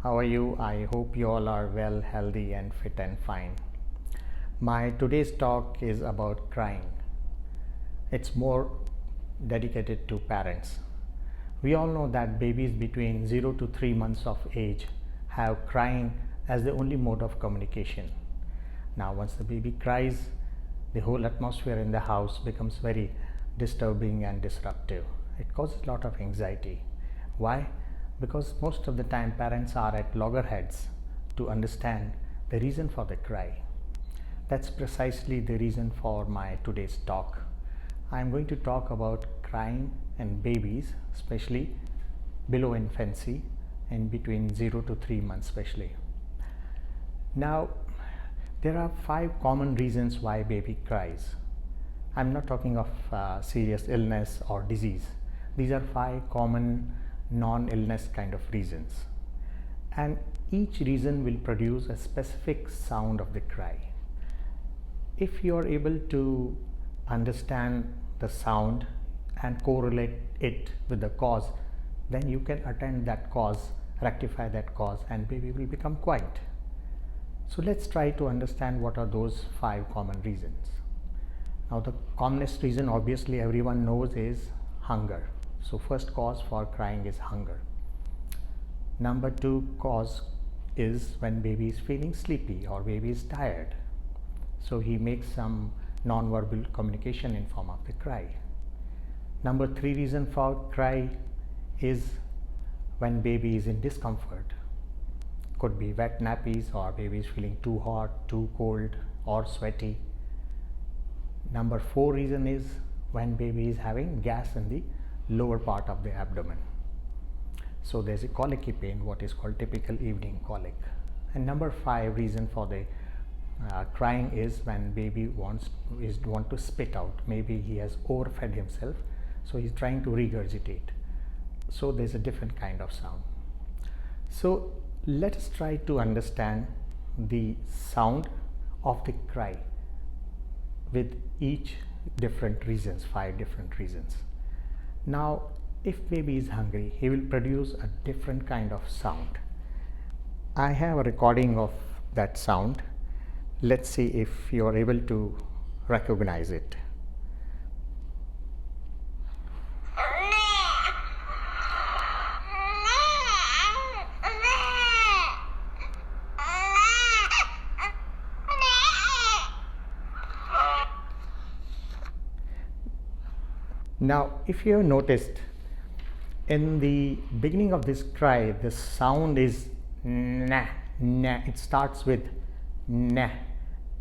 How are you? I hope you all are well, healthy, and fit and fine. My today's talk is about crying. It's more dedicated to parents. We all know that babies between 0 to 3 months of age have crying as the only mode of communication. Now, once the baby cries, the whole atmosphere in the house becomes very disturbing and disruptive. It causes a lot of anxiety. Why? Because most of the time parents are at loggerheads to understand the reason for the cry. That's precisely the reason for my today's talk. I am going to talk about crying in babies, especially below infancy and between 0 to 3 months especially. Now, there are 5 common reasons why baby cries. I'm not talking of serious illness or disease. These are 5 common non-illness kind of reasons, and each reason will produce a specific sound of the cry. If you are able to understand the sound and correlate it with the cause, then you can attend that cause, rectify that cause, and baby will become quiet. So let's try to understand what are those 5 common reasons. Now, the commonest reason obviously everyone knows is hunger. So first cause for crying is hunger. Number 2 cause is when baby is feeling sleepy or baby is tired. So he makes some non-verbal communication in form of the cry. Number 3 reason for cry is when baby is in discomfort. Could be wet nappies, or baby is feeling too hot, too cold, or sweaty. Number 4 reason is when baby is having gas in the lower part of the abdomen. So there's a colic pain, what is called typical evening colic. And number 5 reason for the crying is when baby want to spit out. Maybe he has overfed himself, so he's trying to regurgitate. So there's a different kind of sound. So let us try to understand the sound of the cry with each different reasons, 5 different reasons. Now, if baby is hungry, he will produce a different kind of sound. I have a recording of that sound. Let's see if you are able to recognize it. Now, if you have noticed, in the beginning of this cry, the sound is na, na. It starts with na,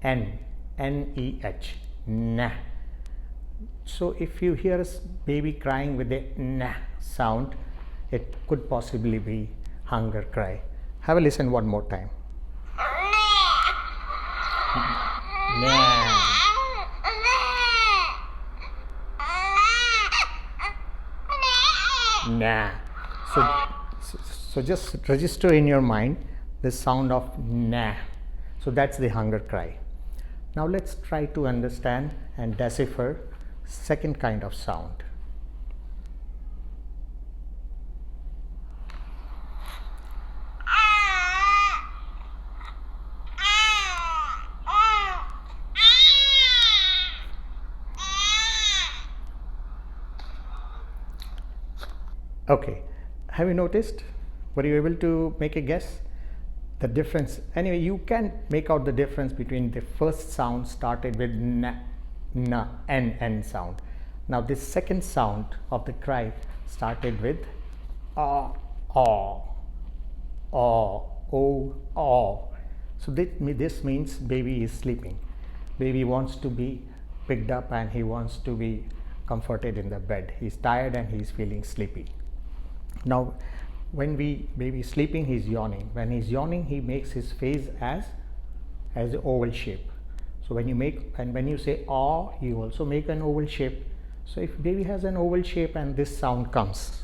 n, n-e-h, na. So if you hear a baby crying with a na sound, it could possibly be hunger cry. Have a listen one more time. Na. Nah. So just register in your mind the sound of nah. So that's the hunger cry. Now let's try to understand and decipher second kind of sound. Okay, have you noticed? Were you able to make a guess? The difference, anyway, you can make out the difference between the first sound started with na, na, n sound. Now this second sound of the cry started with ah, ah, ah, oh, ah. So this means baby is sleeping. Baby wants to be picked up and he wants to be comforted in the bed. He's tired and he's feeling sleepy. Now, when baby is sleeping, he's yawning. When he's yawning, he makes his face as an oval shape. So when you say "ah," you also make an oval shape. So if baby has an oval shape and this sound comes,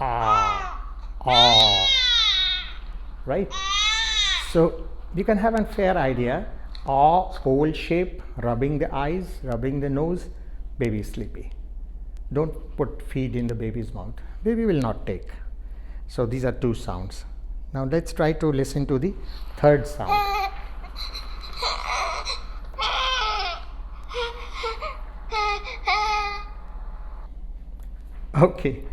ah, ah, right? So you can have a fair idea. Oval shape, rubbing the eyes, rubbing the nose, baby is sleepy. Don't put feed in the baby's mouth. Baby will not take. So these are two sounds. Now let's try to listen to the third sound. Okay,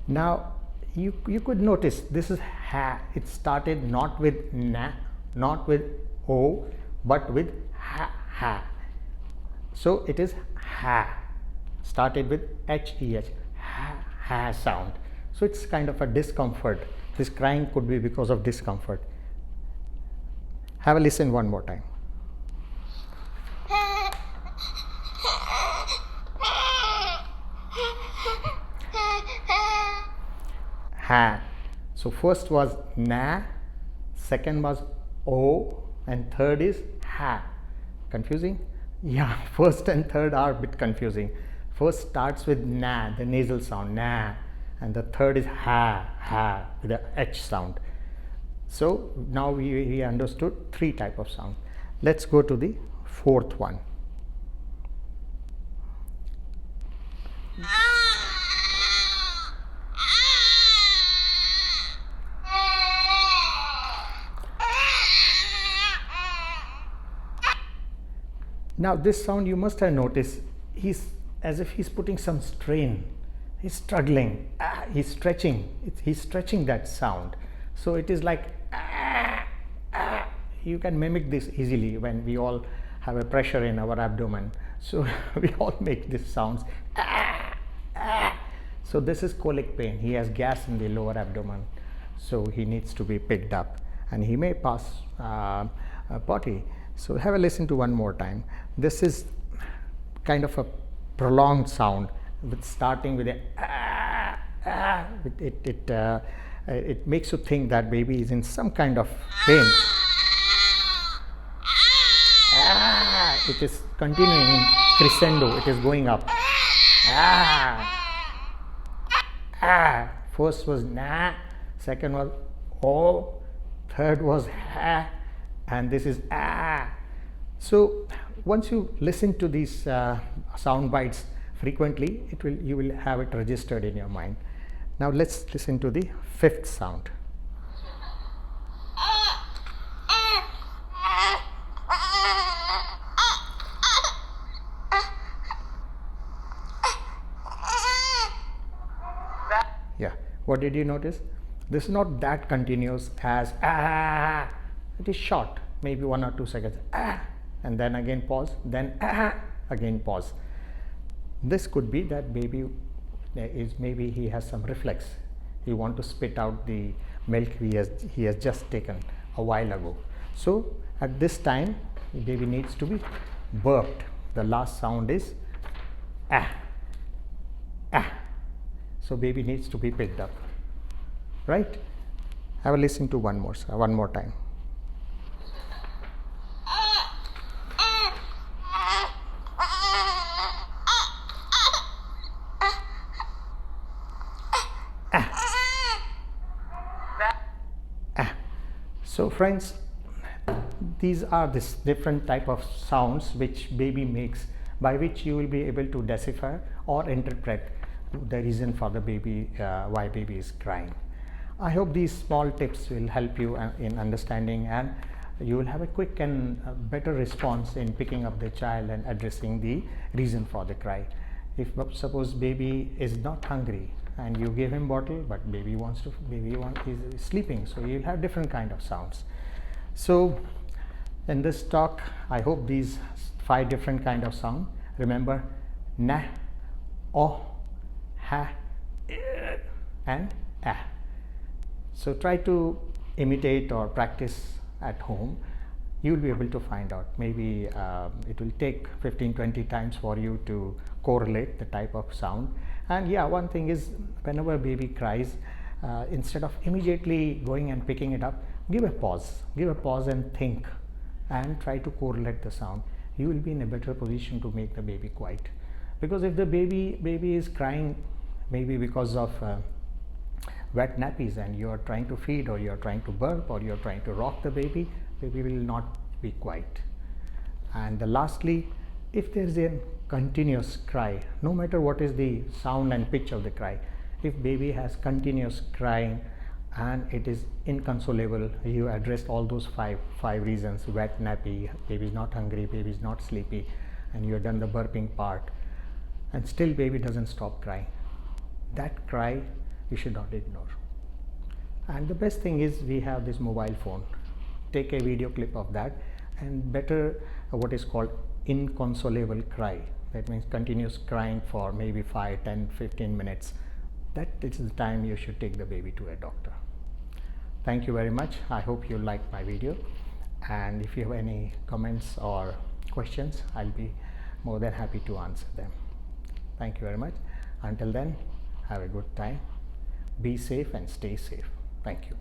now you could notice this is ha. It started not with na, not with o, but with ha. So it is ha. Started with h-e-h, ha sound. So it's kind of a discomfort. This crying could be because of discomfort. Have a listen one more time. Ha. So first was na, second was o, and third is ha. Confusing? Yeah, first and third are a bit confusing. First starts with na, the nasal sound, na, and the third is ha, with the h sound. So now we understood three type of sound. Let's go to the fourth one. Now this sound you must have noticed, he's as if he's putting some strain, he's struggling, he's stretching, he's stretching that sound. So it is like you can mimic this easily when we all have a pressure in our abdomen. So we all make these sounds. So this is colic pain. He has gas in the lower abdomen, so he needs to be picked up, and he may pass potty. So have a listen to one more time. This is kind of a prolonged sound, with starting with a it makes you think that baby is in some kind of pain. It is continuing in crescendo. It is going up. First was na, second was o, third was ha, and this is ah. So once you listen to these sound bites frequently, you will have it registered in your mind. Now let's listen to the fifth sound. Yeah, what did you notice? This is not that continuous as ah. It is short, maybe 1 or 2 seconds, and then again pause, then again pause. This could be that baby maybe he has some reflex. He want to spit out the milk he has just taken a while ago. So at this time, the baby needs to be burped. The last sound is So baby needs to be picked up, right? Have a listen to one more time. So friends, these are this different type of sounds which baby makes, by which you will be able to decipher or interpret the reason for the baby, why baby is crying. I hope these small tips will help you in understanding, and you will have a quick and better response in picking up the child and addressing the reason for the cry. If suppose baby is not hungry and you give him bottle, but baby is sleeping, so you'll have different kind of sounds. So in this talk, I hope these 5 different kind of sound. Remember, na, o, ha, and ah. So try to imitate or practice at home. You will be able to find out. Maybe it will take 15-20 times for you to correlate the type of sound. And yeah, one thing is, whenever baby cries, instead of immediately going and picking it up, give a pause and think, and try to correlate the sound. You will be in a better position to make the baby quiet. Because if the baby is crying, maybe because of wet nappies, and you are trying to feed, or you are trying to burp, or you are trying to rock the baby will not be quiet. And lastly, if there is a continuous cry, no matter what is the sound and pitch of the cry, if baby has continuous crying and it is inconsolable, you addressed all those five reasons: wet nappy, baby is not hungry, baby is not sleepy, and you have done the burping part, and still baby doesn't stop crying, that cry you should not ignore. And the best thing is we have this mobile phone. Take a video clip of that, and better what is called inconsolable cry, that means continuous crying for maybe 5, 10, 15 minutes. That is the time you should take the baby to a doctor. Thank you very much. I hope you liked my video, and if you have any comments or questions, I'll be more than happy to answer them. Thank you very much. Until then, have a good time. Be safe and stay safe. Thank you.